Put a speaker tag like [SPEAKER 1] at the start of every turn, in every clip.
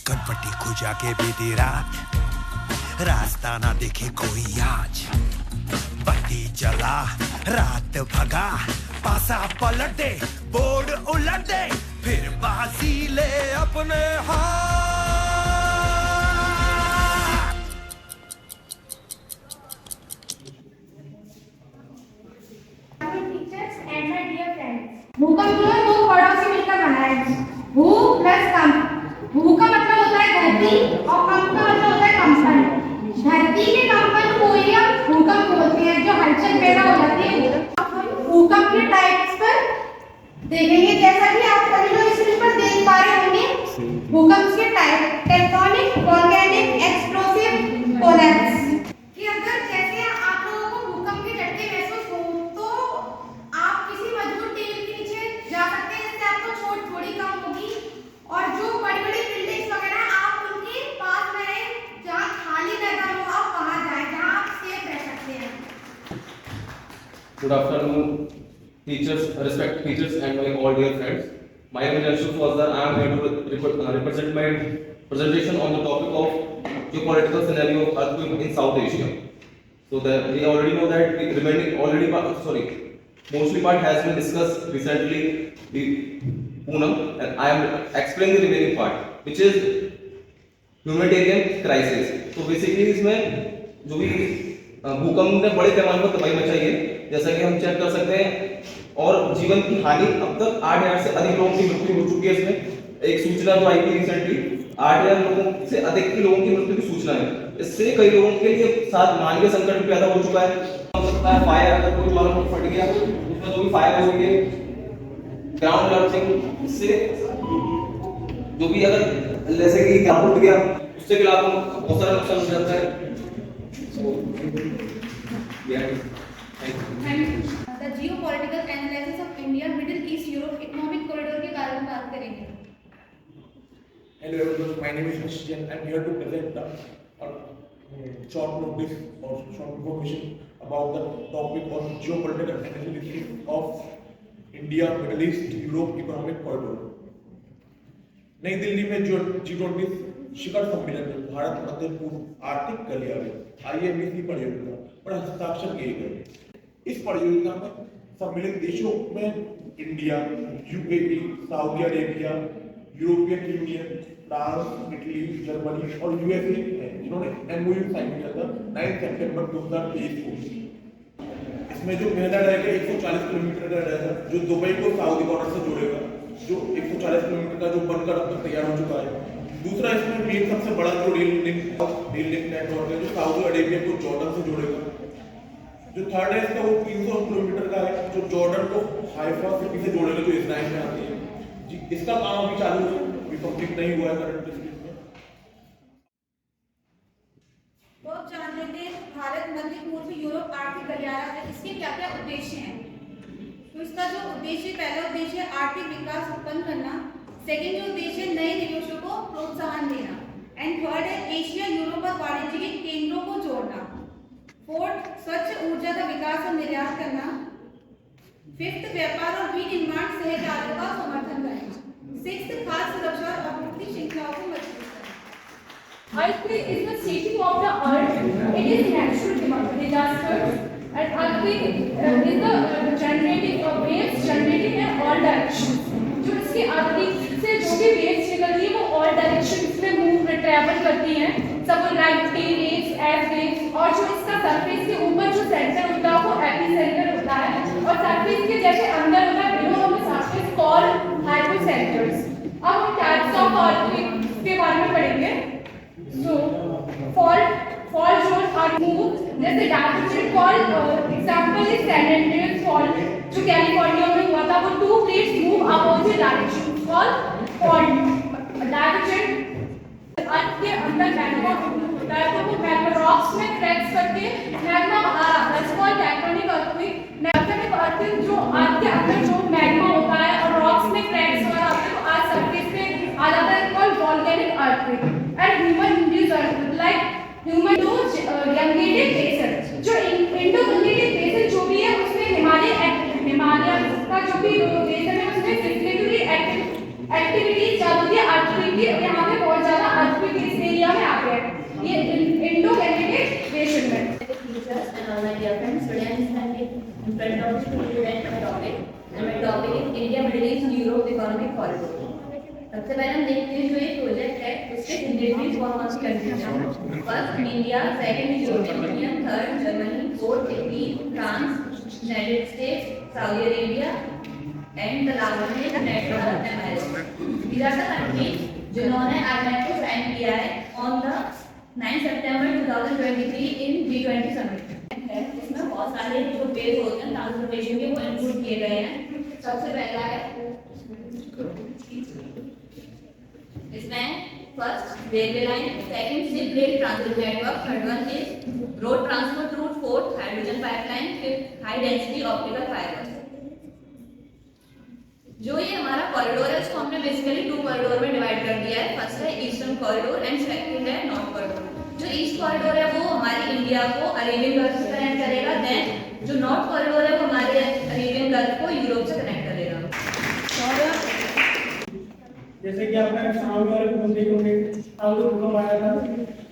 [SPEAKER 1] कनपट्टी को जाके बीती रात, रास्ता ना दिखे कोई आज। बत्ती जला रात भगा, पासा पलट दे बोर्ड उलट दे, फिर बाजी ले अपने हाथ।
[SPEAKER 2] भूकंप जो है दो वर्डों से मिलकर बना है, भू प्लस कंप। भू का मतलब होता है धरती और कंप का मतलब होता है कंपन। धरती के कंपन को ही हम भूकंप बोलते हैं, जो हलचल पैदा हो जाती है। भूकंप के टाइप्स पर देखेंगे, जैसा कि आप सभी लोग स्क्रीन पर देख पा रहे होंगे। भूकंप के type tectonic, volcanic, explosive, collapse. कि अगर जैसे आप लोगों को भूकंप के झटके महसूस हो तो आप किसी मजबूत टेबल के नीचे जा सकते हैं, जिससे आपको चोट थोड़ी कम होगी। और जो बड़ी-बड़ी बिल्डिंग्स वगैरह आप उनके पास में रहें, जहाँ खाली मैदान हो आप वहाँ जाएं, जहाँ आप सेफ रह सकते हैं।
[SPEAKER 3] Good afternoon, teachers, respected teachers, and my all dear friends. My name is Anshu Fawzar. I am here to represent my presentation on the topic of geopolitical scenario of earthquake in South Asia. So that we already know that the remaining mostly part has been discussed recently, the Poonam, and I am explaining the remaining part, which is humanitarian crisis. So basically इसमें जो भी भूकंप ने बड़े पैमाने पर तबाही मचाई है, जैसा कि हम चेक कर सकते हैं, और जीवन की हानि अब तक 8,000 से अधिक लोगों की मृत्यु हो चुकी है। इसमें एक सूचना जो आई थी रिसेंटली, 8,000 लोगों से अधिक लोगों की मृत्यु की सूचना है। इससे कई लोगों के लिए साथ मानवीय संकट भी पैदा हो चुका है। हो सकता है फायर, अगर कोई ज्वालामुखी फट गया उसमें जो भी फायर हो गई, ग्राउंड लर्चिंग, इससे जो भी अगर जैसे कि ग्राउंड टूट गया उससे भी लाखों बहुत सारा नुकसान हो जाता है।
[SPEAKER 2] The geopolitical analysis of India, Middle East, Europe economic corridor के बारे में बात करेंगे।
[SPEAKER 4] Hello everyone, my name is Christian. I'm here to present the short notice or short information about the topic on geopolitical analysis of India, Middle East, Europe economic corridor. नई दिल्ली में G20 शिखर सम्मेलन में भारत मध्य पूर्व आर्थिक गलियारे IMEC परियोजना पर हस्ताक्षर किए गए। इस परियोजना में सम्मिलित देशों में India, UAE, Saudi Arabia, European union, France, Italy, Germany और USA हैं, जिन्होंने MOU साइन किया था 9 सितंबर 2023 को। इसमें जो पहला रहेगा 140 किलोमीटर का रहेगा, जो दुबई को सऊदी बॉर्डर से जोड़ेगा, जो 140 किलोमीटर का जो बनकर अब तक तैयार हो चुका है। दूसरा इसमें मेन सबसे बड़ा जो रेल लिंक नेटवर्क है, जो सऊदी अरेबिया को जॉर्डन से जोड़ेगा। जो थर्ड है इसका वो 300 किलोमीटर का है, जो जॉर्डन को हाइफा सिटी से जोड़ेगा, जो इजराइल में आती है जी। इसका काम अभी चालू है, अभी कंप्लीट नहीं हुआ है करंट स्टेज में।
[SPEAKER 2] तो अब जान लेते हैं भारत मध्य पूर्व यूरोप आर्थिक गलियारा है, इसके क्या क्या उद्देश्य हैं। तो इसका जो उद्देश्य, पहला उद्देश्य है आर्थिक विकास उत्पन्न करना, सेकेंड जो उद्देश्य है नए निवेशों को प्रोत्साहन देना, एंड थर्ड है एशिया यूरोप और वाणिज्यिक केंद्रों को जोड़ना, फोर्थ स्वच्छ ऊर्जा का विकास और निर्यात करना, फिफ्थ व्यापार और विनिर्माण सहकार्यों का समर्थन करना, सिक्स्थ खाद्य सुरक्षा और आपूर्ति श्रृंखलाओं को मजबूत करना।
[SPEAKER 5] Earthquake is the shaking of the earth. It is natural disaster, and earthquake is the generating of waves generating in all directions. जो इसकी आदि से जो भी waves निकलती है वो all directions में move travel करती हैं, सब like T waves, F waves, और जो इसका surface के ऊपर जो center होता है वो epicenter होता है, और surface के जैसे अंदर होता है below of the surface called hypocenters. अब हम types of earthquake के बारे में पढ़ेंगे। So, fault zones are moved. जैसे direction fault example is San Andreas fault जो कैलिफोर्निया में हुआ था, वो 2 plates move opposite direction called fault direction. Earth के अंदर मैग्मा होता है, तो वो मैग्मा रॉक्स में क्रैक्स करके मैग्मा बाहर आता है, इसको टेक्टोनिक अर्थक्वेक। टेक्टोनिक अर्थक्वेक जो अर्थ के अंदर जो मैग्मा होता है और रॉक्स में क्रैक्स हो आते हैं, तो आज सरफेस पे आ जाता है, called volcanic earthquake. And human induced earthquake like human Gangetic basin, जो इंडो गंगेटिक बेसिन जो भी है उसमें हिमालय का जो भी बेसिन है उसमें सिस्मिकली एक्टिव एक्टिविटीज ज्यादा होती है, अर्थक्वेक यहाँ पे बहुत ज्यादा अर्थक्वेक इस एरिया में आते हैं। ये इंडो गैंजेटिक बेसिन में
[SPEAKER 6] Teachers and all my dear friends, today I am standing in front of you to present my topic, and my topic is India, Middle East, Europe Economic Corridor. सबसे पहले हम देखते हैं जो ये project है उसके सिग्नेटरीज कौन सी कंट्रीज हैं। First India, second European Union, third Germany, fourth Italy, France, United States, Saudi Arabia and the last one is United Arab Emirates. These are the countries जिन्होंने एग्रीमेंट को साइन किया है on the 9 सितंबर 2023 in G20 summit है। इसमें बहुत सारे जो पेज होते हैं ट्रांसपोर्टेशन के वो इंक्लूड किए गए हैं। सबसे पहला है इसमें first railway line, second ship rail transport network, third one is road transport route, fourth hydrogen pipeline, fifth high density optical fibre. जो ये हमारा कॉरिडोर है उसको हमने बेसिकली 2 कॉरिडोर में डिवाइड कर दिया है। फर्स्ट है ईस्टर्न कॉरिडोर एंड सेकंड है नॉर्थ कॉरिडोर। जो ईस्ट कॉरिडोर है वो हमारी इंडिया को अरेबियन गल्फ से कनेक्ट करेगा, देन जो नॉर्थ कॉरिडोर है वो हमारे अरेबियन गल्फ को यूरोप से कनेक्ट करेगा।
[SPEAKER 7] जैसे कि आपने सामने वाले भूकंप देखे होंगे, कल जो भूकंप आया था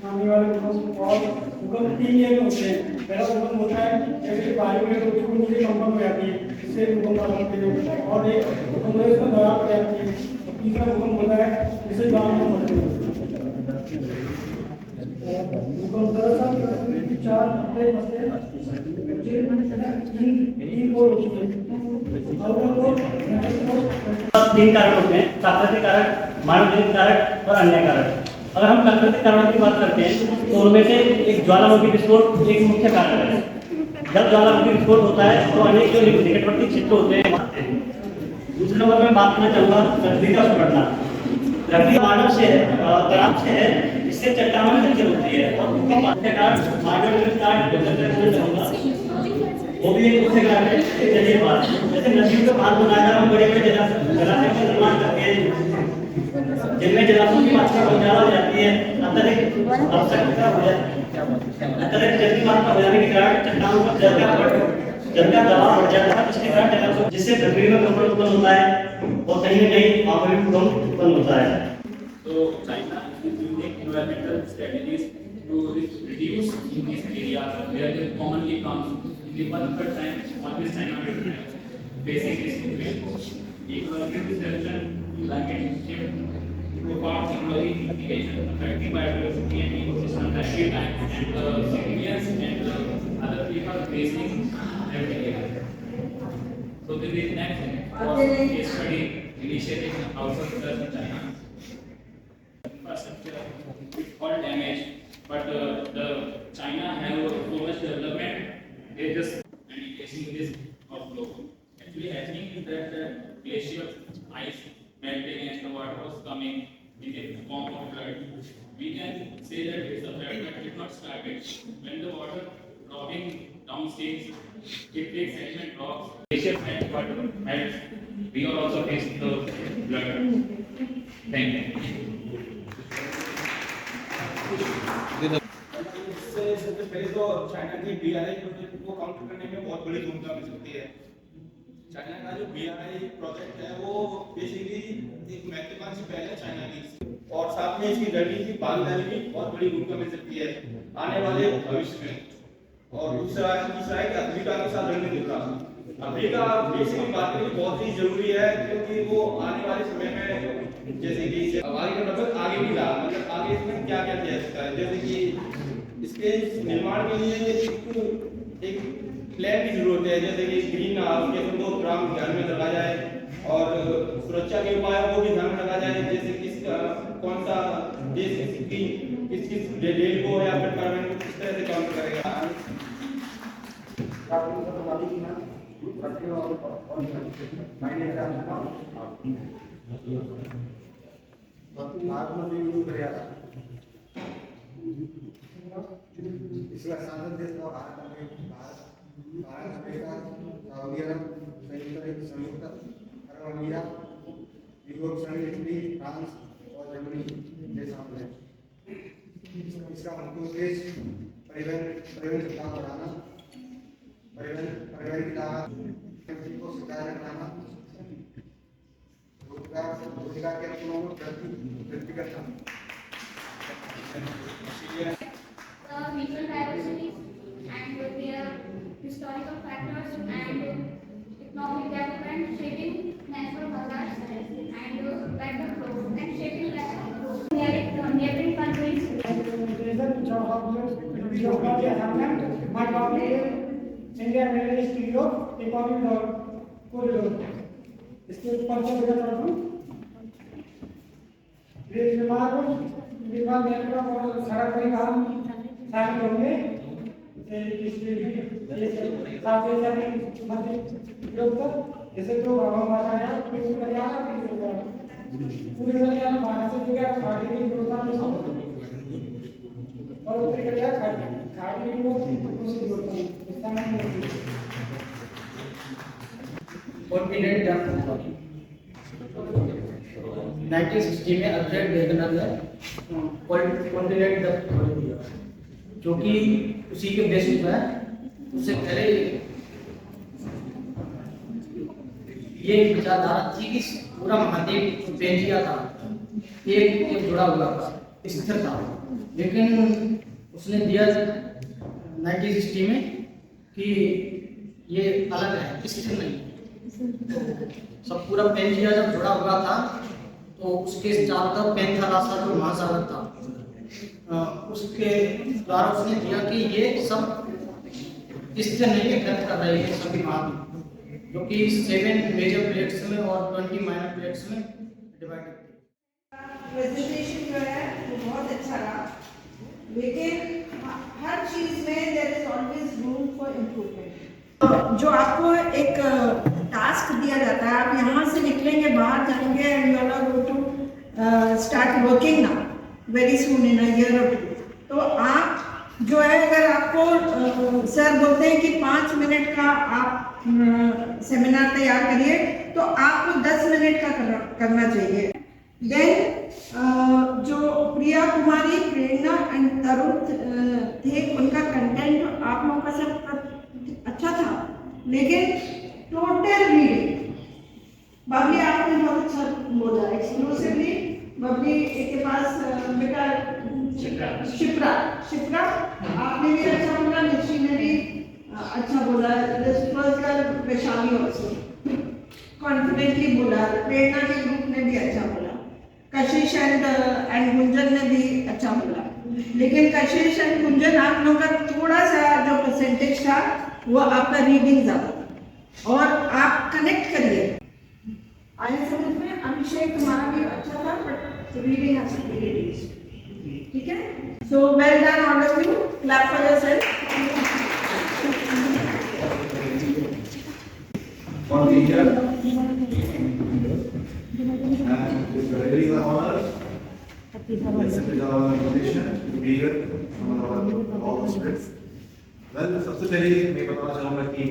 [SPEAKER 7] सामने वाले भूकंप, और भूकंप 3 लेवल में होते हैं। पहला भूकंप होता है जैसे वायु में तो बिल्कुल नीचे कंपन हो जाती है, इससे भूकंप आते हैं, और एक भूकंप है इसमें दरार पड़ जाती है, और तीसरा भूकंप होता है जिससे ज्वालामुखी बनती है। भूकंप दरअसल 4 हफ्ते तीन कोड होती है।
[SPEAKER 8] 3 कारण होते हैं, प्राकृतिक कारक, मानवजनित कारक और अन्य कारक। अगर हम प्राकृतिक कारणों की बात करते हैं तो उनमें से एक ज्वालामुखी विस्फोट एक मुख्य कारण है। जब ज्वालामुखी विस्फोट होता है तो अनेक जो निकटवर्ती क्षेत्र होते हैं। दूसरे नंबर में बात करना चाहूँगा पृथ्वी का सिकुड़ना। पृथ्वी मानव से तनाव से है, इससे चट्टानों में हलचल होती है और मुख्य कारण मानवजनित कारक वो भी एक मुख्य कारण है। चलिए बात, जैसे नदियों के बांध बनाकर हम बड़े-बड़े जलाशय का निर्माण करते हैं, जिनमें जलाशयों की मात्रा बहुत ज्यादा हो जाती है, अत्यधिक आवश्यकता हो जाती है, अत्यधिक जल की मात्रा हो जाने के कारण चट्टानों पर जल का दबाव बढ़ जाता है, जिसके कारण जलाशयों जिससे पृथ्वी में कंपन उत्पन्न होता है और कहीं न कहीं वहाँ पर भी भूकंप उत्पन्न होता है।
[SPEAKER 9] So China is using environmental strategies to reduce in these areas where they commonly comes. In the first time, always China is facing this situation. Ecological disruption, climate change, profound ecological implications affecting biodiversity and ecosystem every time, and civilians and other people are facing every year. So this is next case study initiative outside of China. Infrastructure is all damaged, but the China have so much development. They just facing this outflow. Actually, happening is that the glacier ice melting and the water was coming in the form of flood. We can say that it's a flood, but it not started. When the water dropping downstream, it takes sediment rocks. Glacier and water melts. We are also facing the flood. Thank you.
[SPEAKER 4] इससे सबसे पहले तो China की BRI project को counter करने में बहुत बड़ी भूमिका मिल सकती है। चाइना का जो BRI प्रोजेक्ट है वो बेसिकली एक महत्वाकांक्षी पहल है चाइना की, और साथ में इसकी रणनीतिक भागीदारी भी बहुत बड़ी भूमिका मिल सकती है आने वाले भविष्य में। और तीसरा है कि अफ्रीका के साथ रणनीति विकास। अफ्रीका बेसिकली बात करनी बहुत ही जरूरी है, क्योंकि वो आने वाले समय में जैसे कि आगे का मतलब आगे भी ला मतलब आगे इसमें क्या क्या किया सकता है, जैसे कि इसके निर्माण के लिए एक प्लान की जरूरत है, जैसे कि ग्रीन हाउस के 2 प्रोग्राम ध्यान में रखा जाए और सुरक्षा के उपाय को भी ध्यान में रखा जाए, जैसे कि कौन सा देश किस रेल को या फिर कार्बन को किस तरह से काउंटर करेगा।
[SPEAKER 10] इसका साधन देश का भारत अमेरिका, सऊदी अरब, संयुक्त अरब अमीरात, यूरोप संघ, इटली, फ्रांस और जर्मनी देश शामिल हैं। इसका मुख्य उद्देश्य परिवहन सुविधा बढ़ाना, परिवहन की लागत को सुधार करना, रोजगार रोजगार के अवसरों में वृद्धि करना।
[SPEAKER 2] Regional diversity and their historical factors and economic development shaping natural hazards and backward growth and shaping backward growth. Neighboring countries.
[SPEAKER 7] My topic is India Middle East Europe Economic Corridor. इसके ऊपर से बताता हूँ। विभाग नेटवर्क और सड़क परिवहन शामिल होंगे। जैसे जो हमारा है पूरी हरियाणा भारत से जुड़ा खाड़ी की योजना में और उत्तरी हरियाणा खाड़ी की योजना
[SPEAKER 11] कॉन्फिडेंट 1960 में अल्फ्रेड वेगनर ने कॉन्टिनेंट दिया, जो कि उसी के बेसिस में उससे पहले ये विचारधारा थी कि पूरा महाद्वीप पेंजिया था, एक जुड़ा हुआ था, स्थिर था, लेकिन उसने दिया 1960 में कि ये अलग है, स्थिर नहीं। सब पूरा पेंजिया जब जुड़ा हुआ था तो उसके चारों तरफ पेंथालासा जो महासागर था, उसके द्वारा उसने दिया कि ये सब स्थिर नहीं है, गत कर रहे हैं सभी महाद्वीप, जो कि 7 मेजर प्लेट्स में और 20 माइनर प्लेट्स में डिवाइड करते हैं।
[SPEAKER 12] प्रेजेंटेशन जो है वो बहुत अच्छा रहा, लेकिन हर चीज में there is always room for improvement. जो आपको एक टास्क दिया जाता है, आप यहाँ से निकलेंगे, बाहर जाएंगे and you are going to start working now very soon in a year और 2। तो आप जो है, अगर आपको सर बोलते हैं कि 5 मिनट का आप सेमिनार तैयार करिए, तो आपको 10 मिनट का करना चाहिए। देन जो प्रिया कुमारी, प्रेरणा एंड तरुण थे, उनका कंटेंट आप लोगों का सब अच्छा था, लेकिन टोटल रीडिंग बबली आपने बहुत अच्छा बोला। एक्सक्लूसिवली बबली के पास बेटा शिप्रा आपने भी अच्छा बोला, निशी ने भी अच्छा बोला, वैशाली ऑल्सो कॉन्फिडेंटली बोला, प्रेरणा के ग्रुप ने भी अच्छा बोला, कशिश एंड गुंजन ने भी अच्छा बोला। लेकिन कशिश एंड गुंजन आप लोगों का थोड़ा सा जो परसेंटेज था वो आपका रीडिंग ज़्यादा था, और आप कनेक्ट करिए। आया समझ में? अभिषेक तुम्हारा भी अच्छा था, but reading has to be reduced. ठीक है? So well done all of you, clap for yourself.
[SPEAKER 10] For the year, and it's really an honor. Accepted our invitation to be here on our all spirits. Well, सबसे पहले मैं बताना चाहूँगा कि